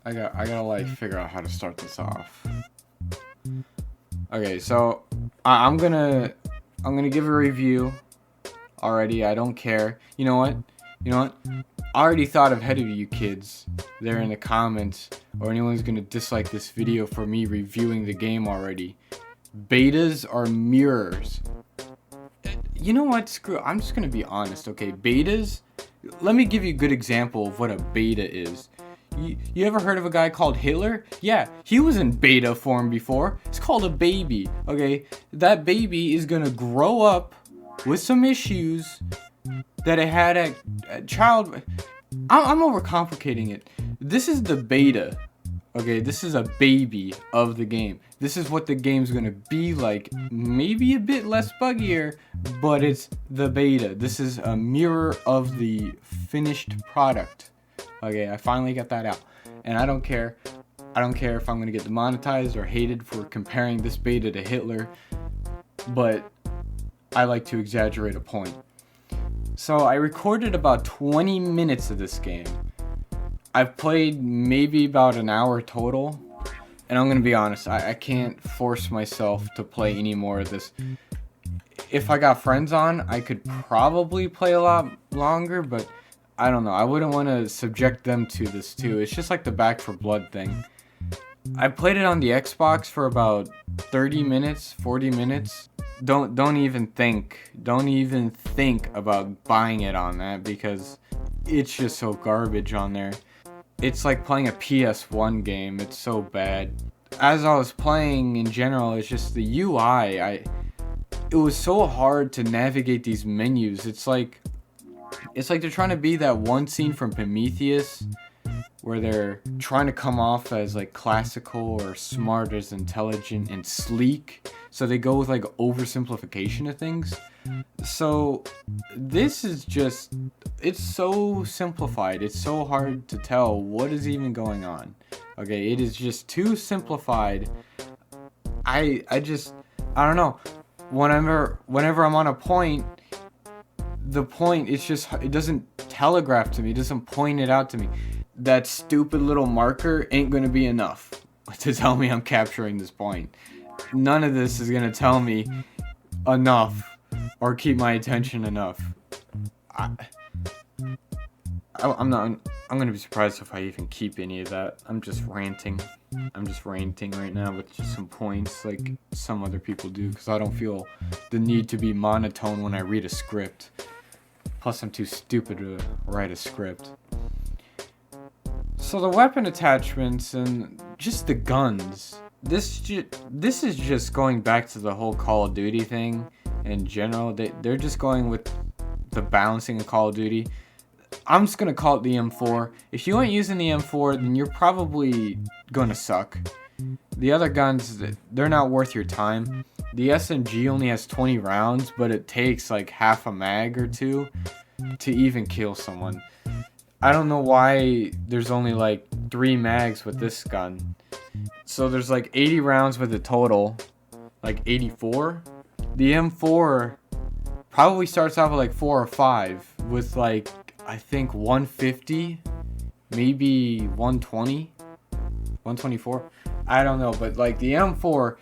I gotta like figure out how to start this off. Okay, so I'm gonna give a review already. I don't care. You know what? I already thought ahead of you kids there in the comments, or anyone's gonna dislike this video for me reviewing the game already. Betas are mirrors. You know what? Screw. I'm just gonna be honest. Okay, betas. Let me give you a good example of what a beta is. You ever heard of a guy called Hitler? Yeah, he was in beta form before. It's called a baby. Okay, that baby is gonna grow up with some issues that it had at child. I'm overcomplicating it. This is the beta. Okay, this is a baby of the game. This is what the game's gonna be like. Maybe a bit less buggier, but it's the beta. This is a mirror of the finished product. Okay, I finally got that out. And I don't care. I don't care if I'm gonna get demonetized or hated for comparing this beta to Hitler, but I like to exaggerate a point. So I recorded about 20 minutes of this game. I've played maybe about an hour total, and I'm gonna be honest, I can't force myself to play any more of this. If I got friends on, I could probably play a lot longer, but I don't know. I wouldn't want to subject them to this too. It's just like the Back for Blood thing. I played it on the Xbox for about 30 minutes, 40 minutes. Don't even think about buying it on that, because it's just so garbage on there. It's like playing a PS1 game. It's so bad. As I was playing in general, it's just the UI. It was so hard to navigate these menus. It's like they're trying to be that one scene from Prometheus where they're trying to come off as like classical or smart, as intelligent and sleek. So they go with like oversimplification of things. So this is just, it's so simplified. It's so hard to tell what is even going on. Okay, it is just too simplified. I don't know. Whenever I'm on a point, the point, it doesn't telegraph to me. It doesn't point it out to me. That stupid little marker ain't gonna be enough to tell me I'm capturing this point. None of this is gonna tell me enough or keep my attention enough. I'm gonna be surprised if I even keep any of that. I'm just ranting right now with just some points like some other people do, because I don't feel the need to be monotone when I read a script. Plus I'm too stupid to write a script. So the weapon attachments and just the guns. This is just going back to the whole Call of Duty thing in general. They're just going with the balancing of Call of Duty. I'm just gonna call it the M4. If you ain't using the M4, then you're probably gonna suck. The other guns, they're not worth your time. The SMG only has 20 rounds, but it takes like half a mag or two to even kill someone. I don't know why there's only like 3 mags with this gun. So there's like 80 rounds with the total, like 84. The M4 probably starts off with like 4 or 5 with like, I think 150, maybe 120, 124. I don't know, but like the M4,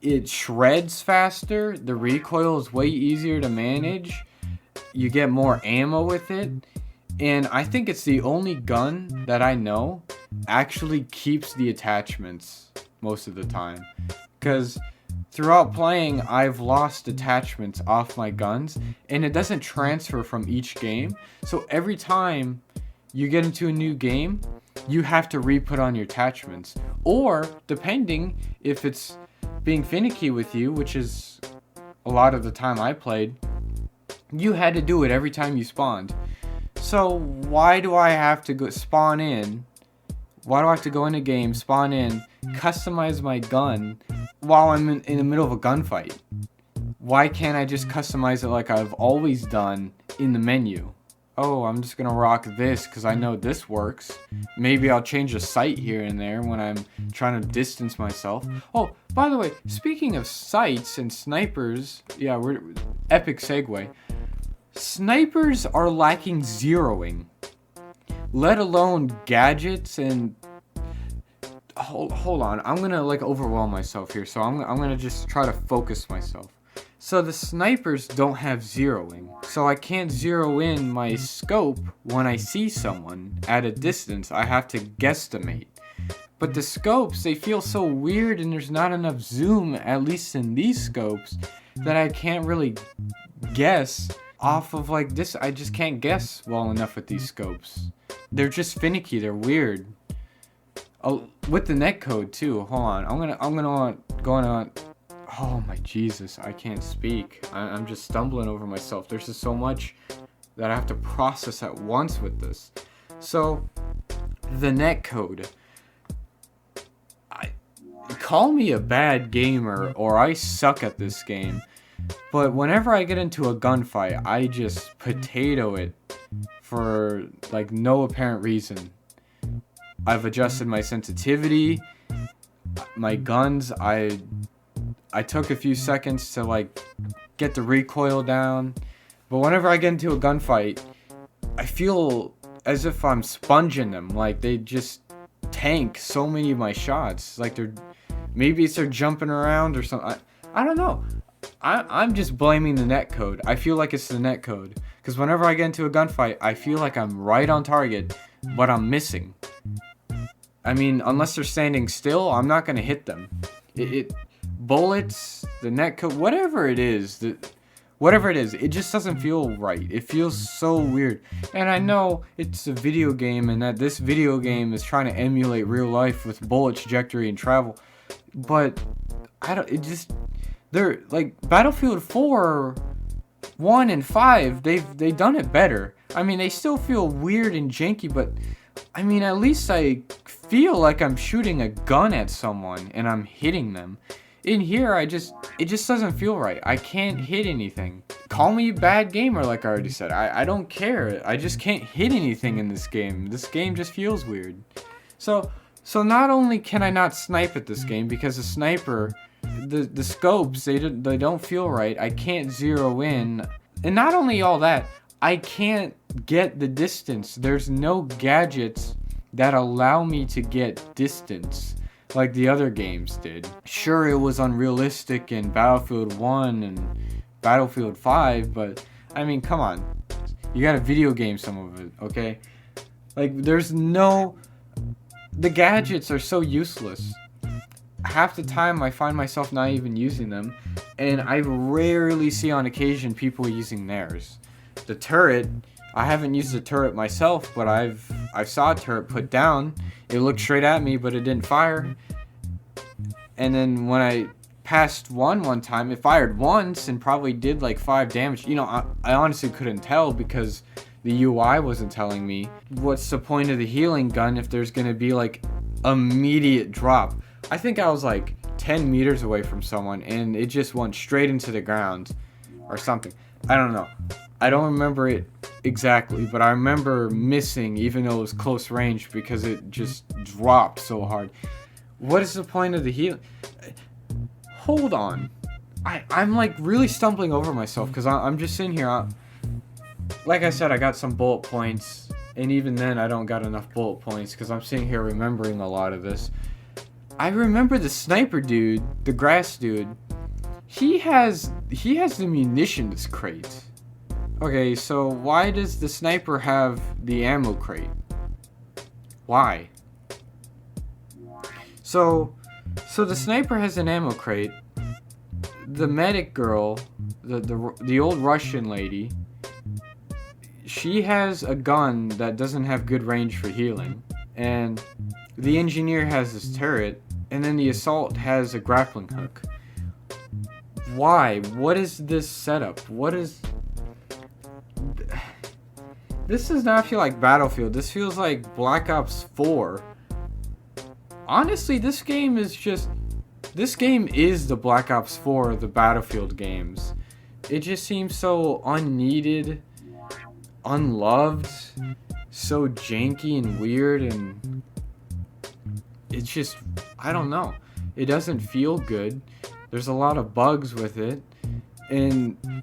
it shreds faster. The recoil is way easier to manage. You get more ammo with it. And I think it's the only gun that I know actually keeps the attachments most of the time. Because throughout playing, I've lost attachments off my guns, and it doesn't transfer from each game. So every time you get into a new game, you have to re-put on your attachments. Or, depending if it's being finicky with you, which is a lot of the time I played, you had to do it every time you spawned. So why do I have to go spawn in? Why do I have to go in a game, spawn in, customize my gun while I'm in the middle of a gunfight? Why can't I just customize it like I've always done in the menu? Oh, I'm just gonna rock this because I know this works. Maybe I'll change a sight here and there when I'm trying to distance myself. Oh, by the way, speaking of sights and snipers, yeah, we're epic segue. Snipers are lacking zeroing, let alone gadgets, and hold on. I'm gonna like overwhelm myself here, so I'm gonna just try to focus myself. So the snipers don't have zeroing, so I can't zero in my scope when I see someone at a distance. I have to guesstimate. But the scopes, they feel so weird, and there's not enough zoom, at least in these scopes, that I can't really guess off of like this. I just can't guess well enough with these scopes. They're just finicky, they're weird. Oh, with the netcode too. Hold on, I'm gonna go on. Oh my Jesus, I can't speak. I'm just stumbling over myself. There's just so much that I have to process at once with this. So, the netcode. Call me a bad gamer or I suck at this game, but whenever I get into a gunfight, I just potato it for like no apparent reason. I've adjusted my sensitivity, my guns, I took a few seconds to like get the recoil down, but whenever I get into a gunfight, I feel as if I'm sponging them, like they just tank so many of my shots, like maybe they're jumping around or something. I don't know. I'm just blaming the netcode. I feel like it's the netcode, because whenever I get into a gunfight, I feel like I'm right on target, but I'm missing. I mean, unless they're standing still, I'm not gonna hit them. Bullets, the netcode, whatever it is, it just doesn't feel right. It feels so weird. And I know it's a video game, and that this video game is trying to emulate real life with bullet trajectory and travel, but they're like Battlefield 4, 1 and 5, they've done it better. I mean, they still feel weird and janky, but I mean, at least I feel like I'm shooting a gun at someone and I'm hitting them. In here, it just doesn't feel right. I can't hit anything. Call me a bad gamer, like I already said. I don't care. I just can't hit anything in this game. This game just feels weird. So not only can I not snipe at this game, because the sniper, the scopes, they don't feel right. I can't zero in. And not only all that, I can't get the distance. There's no gadgets that allow me to get distance like the other games did. Sure, it was unrealistic in Battlefield 1 and Battlefield 5, but I mean, come on. You gotta video game some of it, okay? Like, the gadgets are so useless. Half the time I find myself not even using them, and I rarely see on occasion people using theirs. The turret, I haven't used the turret myself, but I've saw a turret put down. It looked straight at me, but it didn't fire. And then when I passed one time, it fired once and probably did like 5 damage. You know, I honestly couldn't tell because the UI wasn't telling me. What's the point of the healing gun if there's gonna be like immediate drop? I think I was like 10 meters away from someone and it just went straight into the ground or something. I don't know. I don't remember it exactly, but I remember missing even though it was close range because it just dropped so hard. What is the point of the healing? Hold on. I'm like really stumbling over myself because I'm just sitting here. Like I said, I got some bullet points, and even then I don't got enough bullet points because I'm sitting here remembering a lot of this. I remember the sniper dude, the grass dude. He has the munitions crate. Okay, so why does the sniper have the ammo crate? Why? So the sniper has an ammo crate. The medic girl, the old Russian lady, she has a gun that doesn't have good range for healing. And the engineer has this turret, and then the assault has a grappling hook. Why? What is this setup? This does not feel like Battlefield. This feels like Black Ops 4. Honestly, this game is the Black Ops 4 of the Battlefield games. It just seems so unneeded, unloved, so janky and weird, and it's just, I don't know. It doesn't feel good. There's a lot of bugs with it. And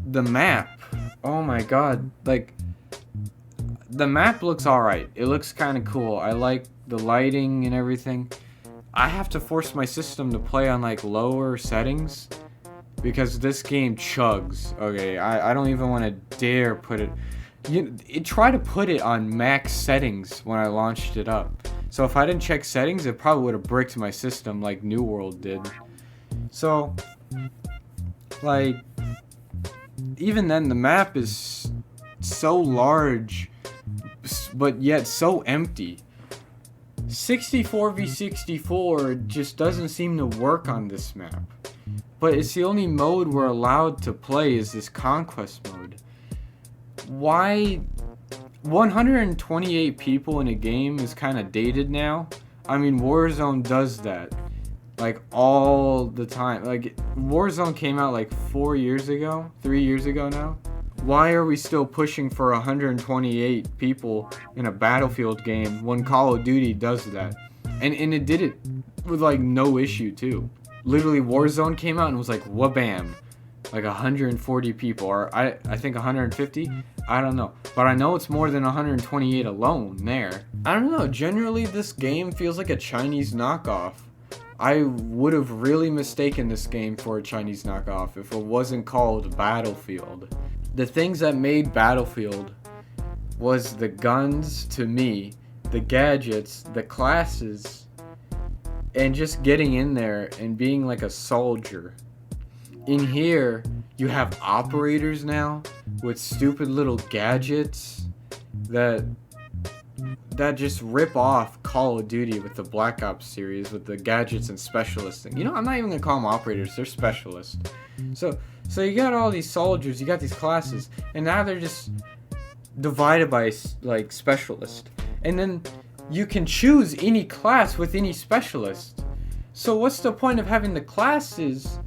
the map, oh my god, like, the map looks alright. It looks kind of cool. I like the lighting and everything. I have to force my system to play on like lower settings because this game chugs. Okay, I don't even want to dare put it. It tried to put it on max settings when I launched it up. So if I didn't check settings, it probably would have bricked my system like New World did. So, like, even then, the map is so large, but yet so empty. 64v64 just doesn't seem to work on this map. But it's the only mode we're allowed to play is this conquest mode. Why 128 people in a game is kind of dated now? I mean, Warzone does that like all the time. Like Warzone came out like 4 years ago, 3 years ago now. Why are we still pushing for 128 people in a Battlefield game when Call of Duty does that? And it did it with like no issue too. Literally Warzone came out and was like wha-bam, like 140 people, or I think 150. I don't know, but I know it's more than 128 alone there. I don't know. Generally, this game feels like a Chinese knockoff. I would have really mistaken this game for a Chinese knockoff if it wasn't called Battlefield. The things that made Battlefield was the guns to me, the gadgets, the classes, and just getting in there and being like a soldier. In here, you have operators now with stupid little gadgets that just rip off Call of Duty with the Black Ops series with the gadgets and specialists thing. You know, I'm not even gonna call them operators; they're specialists. So you got all these soldiers, you got these classes, and now they're just divided by like specialists. And then you can choose any class with any specialist. So what's the point of having the classes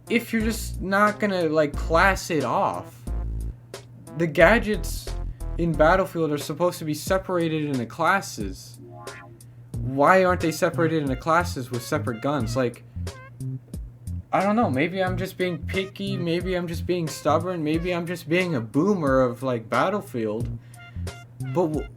if you're just not gonna like class it off? The gadgets in Battlefield are supposed to be separated into classes. Why aren't they separated into classes with separate guns? Like, I don't know, maybe I'm just being picky, maybe I'm just being stubborn, maybe I'm just being a boomer of like Battlefield. But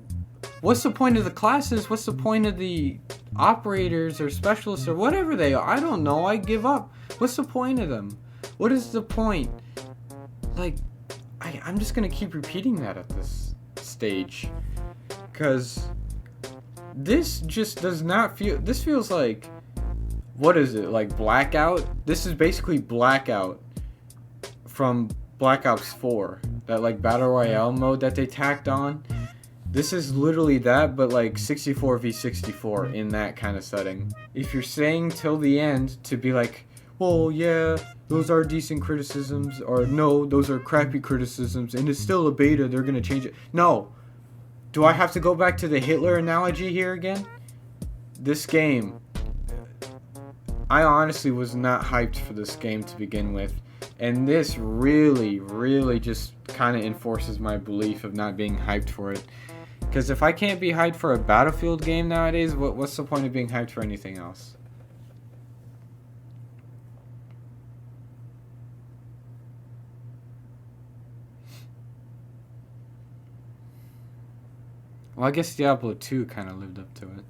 what's the point of the classes? What's the point of the operators or specialists or whatever they are? I don't know, I give up. What's the point of them? What is the point? Like, I'm just gonna keep repeating that at this stage, because this just does not feel. This feels like, what is it, like Blackout? This is basically Blackout from Black Ops 4, that like battle royale mode that they tacked on. This is literally that, but like 64v64 in that kind of setting. If you're saying till the end to be like, well, yeah, those are decent criticisms, or no, those are crappy criticisms, and it's still a beta, they're gonna change it. No. Do I have to go back to the Hitler analogy here again? This game, I honestly was not hyped for this game to begin with, and this really, really just kind of enforces my belief of not being hyped for it. Because if I can't be hyped for a Battlefield game nowadays, what's the point of being hyped for anything else? Well, I guess Diablo 2 kind of lived up to it.